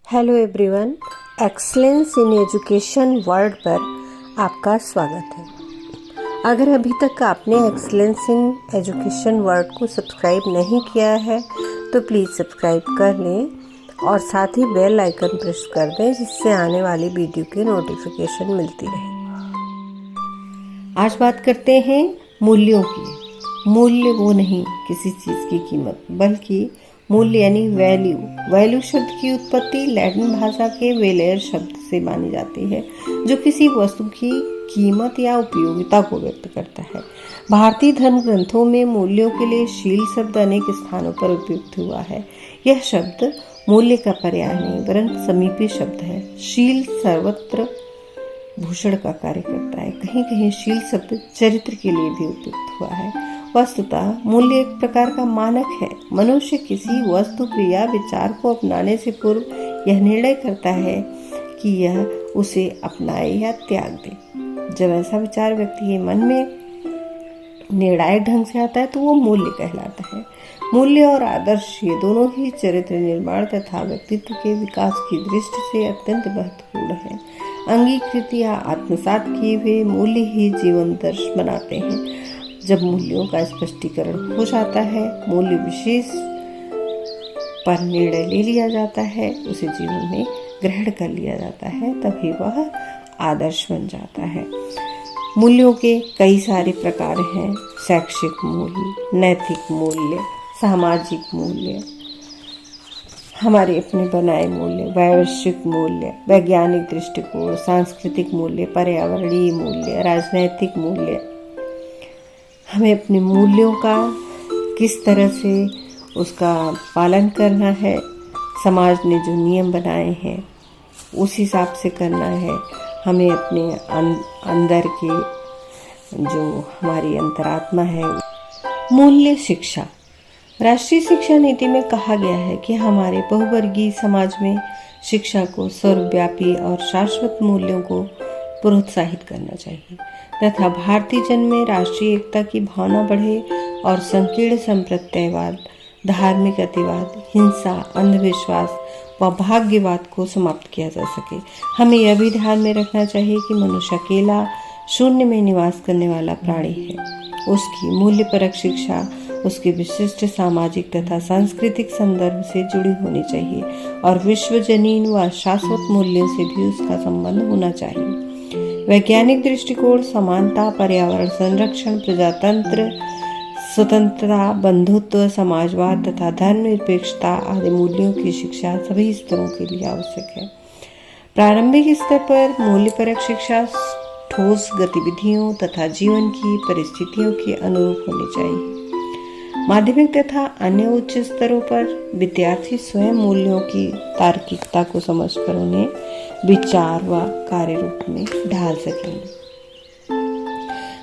Hello everyone, excellence in education world पर आपका स्वागत है। अगर अभी तक आपने एक्सलेंस इन एजुकेशन वर्ल्ड को सब्सक्राइब नहीं किया है तो प्लीज़ सब्सक्राइब कर लें और साथ ही बेल आइकन प्रेस कर दें जिससे आने वाली वीडियो की नोटिफिकेशन मिलती रहे। आज बात करते हैं मूल्यों की। मूल्य वो नहीं किसी चीज़ की कीमत, बल्कि मूल्य यानी वैल्यू। वैल्यू शब्द की उत्पत्ति लैटिन भाषा के वेलेर शब्द से मानी जाती है, जो किसी वस्तु की कीमत या उपयोगिता को व्यक्त करता है। भारतीय धर्म ग्रंथों में मूल्यों के लिए शील शब्द अनेक स्थानों पर उपयुक्त हुआ है। यह शब्द मूल्य का पर्याय नहीं वरन समीपी शब्द है। शील सर्वत्र भूषण का कार्य करता है। कहीं कहीं शील शब्द चरित्र के लिए भी उपयुक्त हुआ है। वस्तुतः मूल्य एक प्रकार का मानक है। मनुष्य किसी वस्तु, क्रिया, विचार को अपनाने से पूर्व यह निर्णय करता है कि यह उसे अपनाए या त्याग दे। जब ऐसा विचार व्यक्ति के मन में निर्णायक ढंग से आता है तो वो मूल्य कहलाता है। मूल्य और आदर्श ये दोनों ही चरित्र निर्माण तथा व्यक्तित्व के विकास की दृष्टि से अत्यंत महत्वपूर्ण है। अंगीकृत या आत्मसात किए हुए मूल्य ही जीवन दर्श बनाते हैं। जब मूल्यों का स्पष्टीकरण हो जाता है, मूल्य विशेष पर निर्णय ले लिया जाता है, उसे जीवन में ग्रहण कर लिया जाता है, तभी वह आदर्श बन जाता है। मूल्यों के कई सारे प्रकार हैं। शैक्षिक मूल्य, नैतिक मूल्य, सामाजिक मूल्य, हमारे अपने बनाए मूल्य, वैश्विक मूल्य, वैज्ञानिक दृष्टिकोण, सांस्कृतिक मूल्य, पर्यावरणीय मूल्य, राजनैतिक मूल्य। हमें अपने मूल्यों का किस तरह से उसका पालन करना है, समाज ने जो नियम बनाए हैं उस हिसाब से करना है। हमें अपने अंदर की जो हमारी अंतरात्मा है। मूल्य शिक्षा। राष्ट्रीय शिक्षा नीति में कहा गया है कि हमारे बहुवर्गीय समाज में शिक्षा को सर्वव्यापी और शाश्वत मूल्यों को प्रोत्साहित करना चाहिए तथा भारतीय जन में राष्ट्रीय एकता की भावना बढ़े और संकीर्ण संप्रदायवाद, धार्मिक अतिवाद, हिंसा, अंधविश्वास व भाग्यवाद को समाप्त किया जा सके। हमें यह भी ध्यान में रखना चाहिए कि मनुष्य अकेला शून्य में निवास करने वाला प्राणी है। उसकी मूल्यपरक शिक्षा उसके विशिष्ट सामाजिक तथा सांस्कृतिक संदर्भ से जुड़ी होनी चाहिए और विश्वजनीन व शाश्वत मूल्यों से भी उसका संबंध होना चाहिए। वैज्ञानिक दृष्टिकोण, समानता, पर्यावरण संरक्षण, प्रजातंत्र, स्वतंत्रता, बंधुत्व, समाजवाद तथा धर्मनिरपेक्षता आदि मूल्यों की शिक्षा सभी स्तरों के लिए आवश्यक है। प्रारंभिक स्तर पर मूल्यपरक शिक्षा ठोस गतिविधियों तथा जीवन की परिस्थितियों के अनुरूप होनी चाहिए। माध्यमिक तथा अन्य उच्च स्तरों पर विद्यार्थी स्वयं मूल्यों की तार्किकता को समझकर उन्हें विचार व कार्य रूप में ढाल सकेंगे।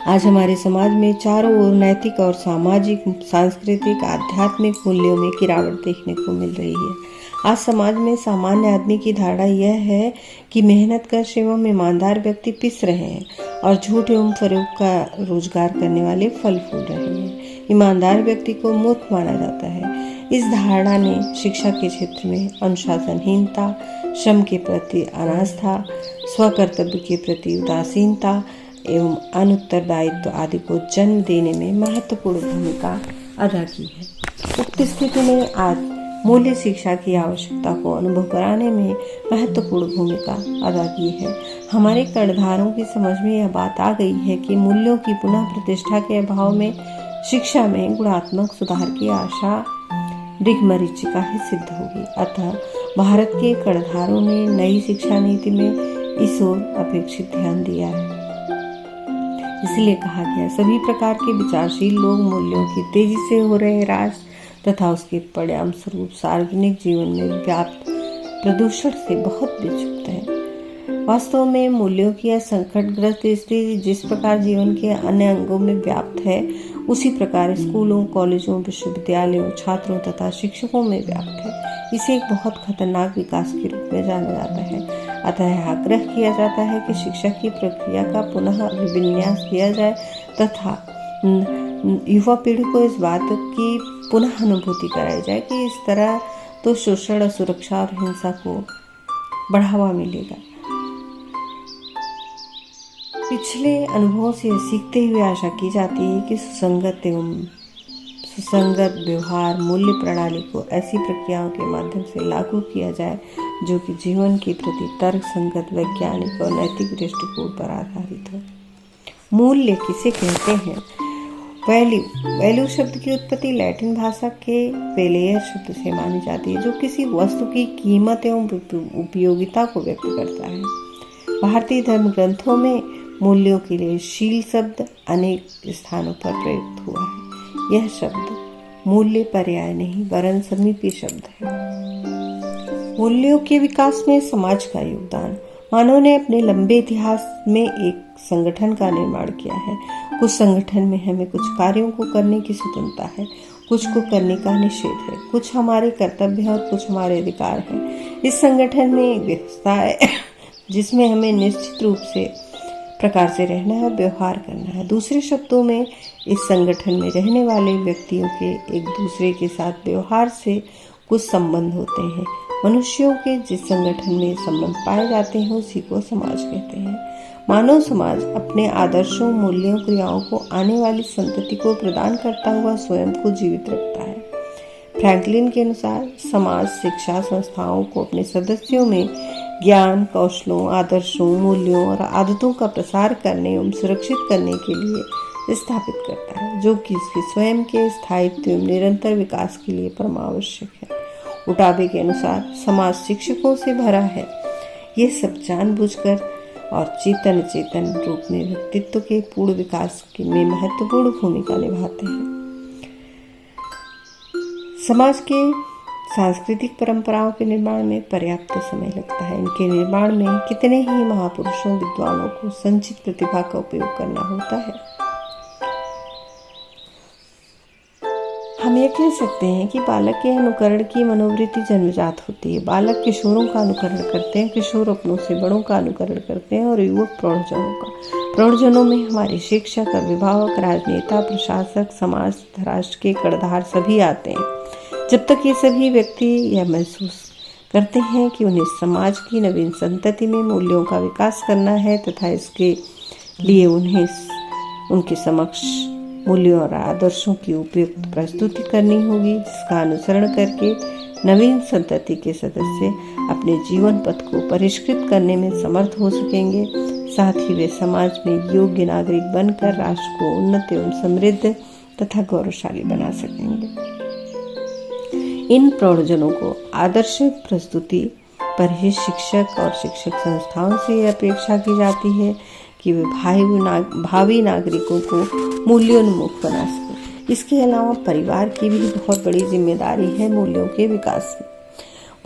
आज हमारे समाज में चारों ओर नैतिक और सामाजिक, सांस्कृतिक, आध्यात्मिक मूल्यों में गिरावट देखने को मिल रही है। आज समाज में सामान्य आदमी की धारणा यह है कि मेहनतकश एवं ईमानदार व्यक्ति पिस रहे हैं और झूठ एवं फरेब का रोजगार करने वाले फल फूल रहे हैं। ईमानदार व्यक्ति को मूर्ख माना जाता है। इस धारणा ने शिक्षा के क्षेत्र में अनुशासनहीनता, श्रम के प्रति अनास्था, स्वकर्तव्य के प्रति उदासीनता एवं अनुत्तरदायित्व आदि को जन्म देने में महत्वपूर्ण भूमिका अदा की है। उक्त स्थिति में आज मूल्य शिक्षा की आवश्यकता को अनुभव कराने में महत्वपूर्ण भूमिका अदा की है। हमारे कर्णधारों की समझ में यह बात आ गई है कि मूल्यों की पुनः प्रतिष्ठा के अभाव में शिक्षा में गुणात्मक सुधार की आशा मरीचिका ही सिद्ध होगी। अतः भारत के कर्णधारों ने नई शिक्षा नीति में इस ओर अपेक्षित ध्यान दिया है। इसलिए कहा गया सभी प्रकार के विचारशील लोग मूल्यों की तेजी से हो रहे ह्रास तथा उसके परिणाम स्वरूप सार्वजनिक जीवन में व्याप्त प्रदूषण से बहुत विचलित है। वास्तव में मूल्यों की यह संकटग्रस्त स्थिति जिस प्रकार जीवन के अन्य अंगों में व्याप्त है, उसी प्रकार स्कूलों, कॉलेजों, विश्वविद्यालयों, छात्रों तथा शिक्षकों में व्याप्त है। इसे एक बहुत खतरनाक विकास के रूप में जाना जाता है। अतः आग्रह किया जाता है कि शिक्षा की प्रक्रिया का पुनः अभिविन्यास किया जाए तथा युवा पीढ़ी को इस बात की पुनः अनुभूति कराई जाए कि इस तरह तो शोषण, असुरक्षा और हिंसा को बढ़ावा मिलेगा। पिछले अनुभवों से सीखते हुए आशा की जाती है कि सुसंगत व्यवहार मूल्य प्रणाली को ऐसी प्रक्रियाओं के माध्यम से लागू किया जाए जो कि जीवन के प्रति तर्क संगत, वैज्ञानिक और नैतिक दृष्टिकोण पर आधारित हो। मूल्य किसे कहते हैं? वैल्यू शब्द की उत्पत्ति लैटिन भाषा के वेलेयर शब्द से मानी जाती है, जो किसी वस्तु की कीमत एवं उपयोगिता को व्यक्त करता है। भारतीय धर्म ग्रंथों में मूल्यों के लिए शील शब्द अनेक स्थानों पर प्रयुक्त हुआ है। यह शब्द मूल्य पर्याय नहीं वरन समीपी शब्द है। मूल्यों के विकास में समाज का योगदान। मानव ने अपने लंबे इतिहास में एक संगठन का निर्माण किया है। कुछ संगठन में हमें कुछ कार्यों को करने की स्वतंत्रता है, कुछ को करने का निषेध है, कुछ हमारे कर्तव्य हैं और कुछ हमारे अधिकार हैं। इस संगठन में एक व्यवस्था है जिसमें हमें निश्चित रूप से प्रकार से रहना है, व्यवहार करना है। दूसरे शब्दों में इस संगठन में रहने वाले व्यक्तियों के एक दूसरे के साथ व्यवहार से कुछ संबंध होते हैं। मनुष्यों के जिस संगठन में संबंध पाए जाते हैं उसी को समाज कहते हैं। मानव समाज अपने आदर्शों, मूल्यों, क्रियाओं को आने वाली संतति को प्रदान करता हुआ स्वयं को जीवित रखता है। फ्रैंकलिन के अनुसार समाज शिक्षा संस्थाओं को अपने सदस्यों में ज्ञान, कौशलों, आदर्शों, मूल्यों और आदतों का प्रसार करने एवं सुरक्षित करने के लिए स्थापित करता है, जो कि इसके स्वयं के स्थायित्व एवं निरंतर विकास के लिए परमावश्यक है। उटाबे के अनुसार समाज शिक्षकों से भरा है। ये सब जानबूझकर और चेतन रूप में व्यक्तित्व के पूर्ण विकास में महत्वपूर्ण भूमिका निभाते हैं। समाज के सांस्कृतिक परंपराओं के निर्माण में पर्याप्त समय लगता है। इनके निर्माण में कितने ही महापुरुषों, विद्वानों को संचित प्रतिभा का उपयोग करना होता है। हम ये कह सकते हैं कि बालक के अनुकरण की मनोवृत्ति जन्मजात होती है। बालक किशोरों का अनुकरण करते हैं, किशोर अपनों से बड़ों का अनुकरण करते हैं और युवक प्रौढ़जनों का। प्रौढ़जनों में हमारे शिक्षक, अभिभावक, राजनेता, प्रशासक, समाज तथा राष्ट्र के कर्णधार सभी आते हैं। जब तक ये सभी व्यक्ति यह महसूस करते हैं कि उन्हें समाज की नवीन संतति में मूल्यों का विकास करना है तथा इसके लिए उन्हें उनके समक्ष मूल्यों और आदर्शों की उपयुक्त प्रस्तुति करनी होगी, जिसका अनुसरण करके नवीन संतति के सदस्य अपने जीवन पथ को परिष्कृत करने में समर्थ हो सकेंगे। साथ ही वे समाज में योग्य नागरिक बनकर राष्ट्र को उन्नत एवं समृद्ध तथा गौरवशाली बना सकेंगे। इन प्रौढ़जनों को आदर्श प्रस्तुति पर ही शिक्षक और शिक्षक संस्थाओं से अपेक्षा की जाती है कि वे भावी नागरिकों को मूल्योन्मुख बना सकें। इसके अलावा परिवार की भी बहुत बड़ी जिम्मेदारी है मूल्यों के विकास में।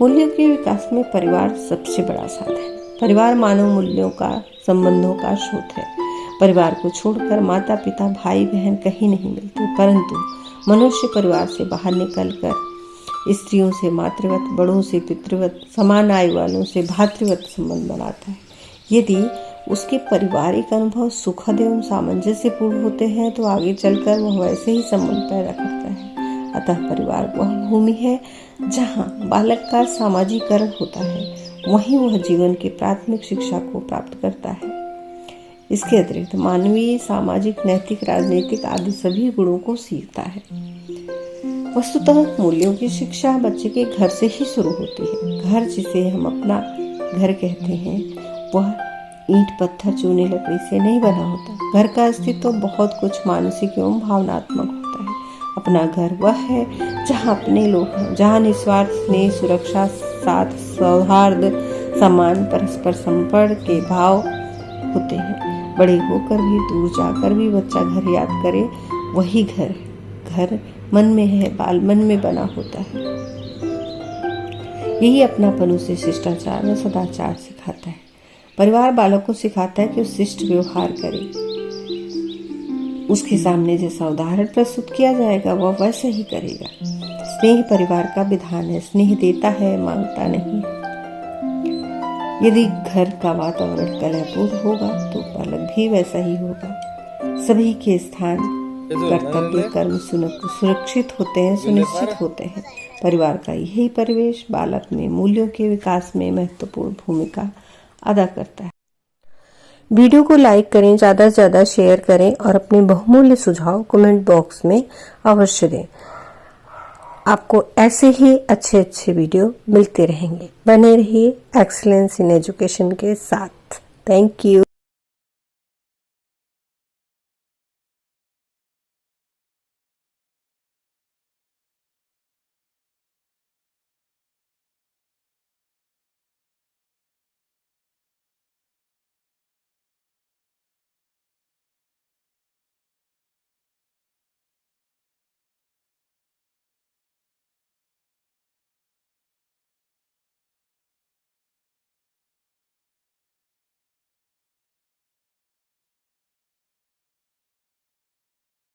मूल्यों के विकास में परिवार सबसे बड़ा साधन है। परिवार मानव मूल्यों का, संबंधों का स्रोत है। परिवार को छोड़कर माता पिता, भाई बहन कहीं नहीं मिलते, परंतु मनुष्य परिवार से बाहर निकलकर स्त्रियों से मातृवत, बड़ों से पितृवत, समान आयु वालों से भातृवत संबंध बनाता है। यदि उसके पारिवारिक अनुभव सुखद एवं सामंजस्यपूर्ण होते हैं तो आगे चलकर वह वैसे ही संबंध पैदा करता है। अतः परिवार वह भूमि है जहाँ बालक का सामाजिकरण होता है, वहीं वह जीवन की प्राथमिक शिक्षा को प्राप्त करता है। इसके अतिरिक्त मानवीय, सामाजिक, नैतिक, राजनीतिक आदि सभी गुणों को सीखता है। वस्तुतः मूल्यों की शिक्षा बच्चे के घर से ही शुरू होती है। घर जिसे हम अपना घर कहते हैं वह ईंट, पत्थर, चूने, लकड़ी से नहीं बना होता। घर का अस्तित्व तो बहुत कुछ मानसिक एवं भावनात्मक होता है। अपना घर वह है जहाँ अपने लोग हैं, जहाँ निस्वार्थ स्नेह, सुरक्षा, साथ, सौहार्द, सम्मान, परस्पर संपर्क के भाव होते हैं। बड़े होकर भी, दूर जाकर भी बच्चा घर याद करे, वही घर घर मन में है, बाल मन में बना होता है। यही अपनापन उसे शिष्टाचार व सदाचार सिखाता है। परिवार बालक को सिखाता है कि वो शिष्ट व्यवहार करे। उसके सामने जैसा उदाहरण प्रस्तुत किया जाएगा वह वैसा ही करेगा। स्नेह परिवार का विधान है। स्नेह देता है, मांगता नहीं। यदि घर का वातावरण कलहपूर्ण होगा तो बालक भी वैसा ही होगा। सभी के स्थान कर्तव्य कर्म सुरक्षित होते हैं, सुनिश्चित होते हैं। परिवार का यही परिवेश बालक में मूल्यों के विकास में महत्वपूर्ण भूमिका अदा करता है। वीडियो को लाइक करें, ज़्यादा से ज़्यादा शेयर करें और अपने बहुमूल्य सुझाव कमेंट बॉक्स में अवश्य दें। आपको ऐसे ही अच्छे अच्छे वीडियो मिलते रहेंगे। बने रहिए एक्सीलेंस इन एजुकेशन के साथ। Thank you.